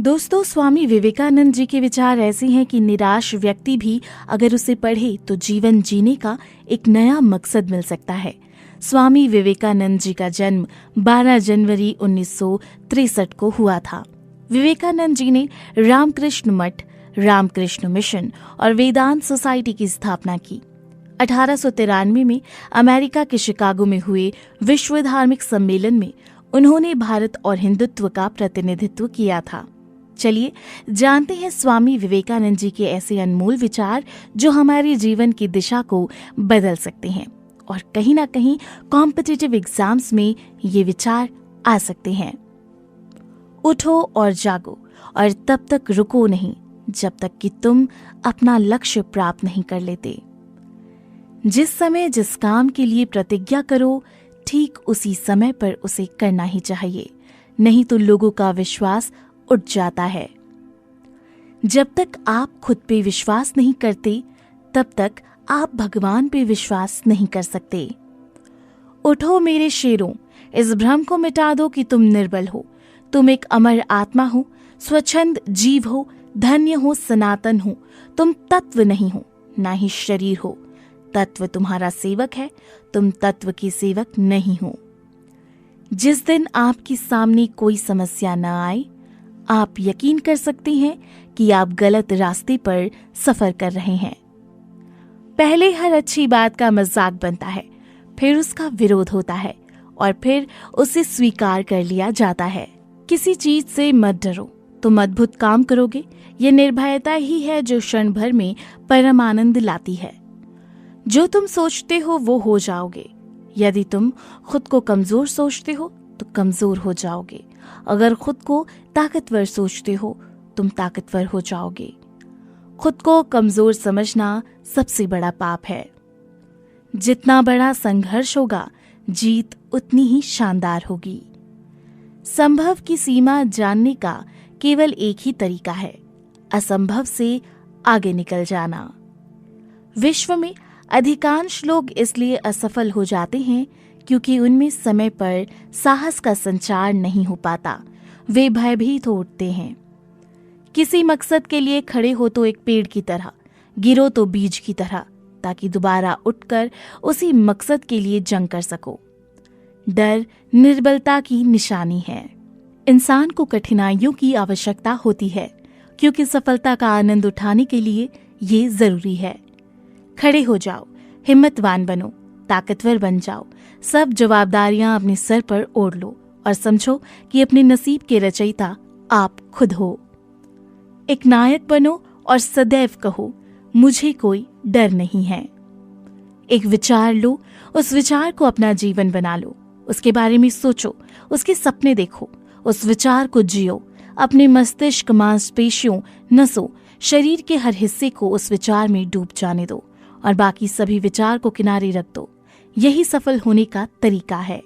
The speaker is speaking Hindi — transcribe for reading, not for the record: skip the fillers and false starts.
दोस्तों, स्वामी विवेकानंद जी के विचार ऐसे हैं कि निराश व्यक्ति भी अगर उसे पढ़े तो जीवन जीने का एक नया मकसद मिल सकता है। स्वामी विवेकानंद जी का जन्म 12 जनवरी 1963 को हुआ था। विवेकानंद जी ने रामकृष्ण मठ, रामकृष्ण मिशन और वेदांत सोसाइटी की स्थापना की। 1893 में अमेरिका के शिकागो में हुए विश्व धार्मिक सम्मेलन में उन्होंने भारत और हिंदुत्व का प्रतिनिधित्व किया था। चलिए जानते हैं स्वामी विवेकानंद जी के ऐसे अनमोल विचार जो हमारे जीवन की दिशा को बदल सकते हैं और कहीं ना कहीं कॉम्पिटिटिव एग्जाम्स में ये विचार आ सकते हैं। उठो और जागो और तब तक रुको नहीं जब तक कि तुम अपना लक्ष्य प्राप्त नहीं कर लेते। जिस समय जिस काम के लिए प्रतिज्ञा करो, ठीक उसी समय पर उसे करना ही चाहिए, नहीं तो लोगों का विश्वास उठ जाता है। जब तक आप खुद पे विश्वास नहीं करते, तब तक आप भगवान पे विश्वास नहीं कर सकते। उठो मेरे शेरों, इस भ्रम को मिटा दो कि तुम निर्बल हो। तुम एक अमर आत्मा हो, स्वच्छंद जीव हो, धन्य हो, सनातन हो। तुम तत्व नहीं हो, ना ही शरीर हो। तत्व तुम्हारा सेवक है, तुम तत्व की सेवक नहीं हो। जिस दिन आपके सामने कोई समस्या न आए, आप यकीन कर सकते हैं कि आप गलत रास्ते पर सफर कर रहे हैं। पहले हर अच्छी बात का मजाक बनता है, फिर उसका विरोध होता है और फिर उसे स्वीकार कर लिया जाता है। किसी चीज से मत डरो, तुम अद्भुत काम करोगे। यह निर्भयता ही है जो क्षण भर में परम आनंद लाती है। जो तुम सोचते हो वो हो जाओगे। यदि तुम खुद को कमजोर सोचते हो तो कमजोर हो जाओगे। अगर खुद को ताकतवर सोचते हो तुम ताकतवर हो जाओगे। खुद को कमजोर समझना सबसे बड़ा पाप है। जितना बड़ा संघर्ष होगा, जीत उतनी ही शानदार होगी। संभव की सीमा जानने का केवल एक ही तरीका है, असंभव से आगे निकल जाना। विश्व में अधिकांश लोग इसलिए असफल हो जाते हैं क्योंकि उनमें समय पर साहस का संचार नहीं हो पाता। वे भयभीत हो उठते हैं। किसी मकसद के लिए खड़े हो तो एक पेड़ की तरह, गिरो तो बीज की तरह, ताकि दोबारा उठकर उसी मकसद के लिए जंग कर सको। डर निर्बलता की निशानी है। इंसान को कठिनाइयों की आवश्यकता होती है क्योंकि सफलता का आनंद उठाने के लिए ये जरूरी है। खड़े हो जाओ, हिम्मतवान बनो, ताकतवर बन जाओ। सब जवाबदारियां अपने सर पर ओढ़ लो और समझो कि अपने नसीब के रचयिता आप खुद हो। एक नायक बनो और सदैव कहो, मुझे कोई डर नहीं है। एक विचार लो, उस विचार को अपना जीवन बना लो। उसके बारे में सोचो, उसके सपने देखो, उस विचार को जियो। अपने मस्तिष्क, मांसपेशियों, नसों, शरीर के हर हिस्से को उस विचार में डूब जाने दो और बाकी सभी विचार को किनारे रख दो। यही सफल होने का तरीका है।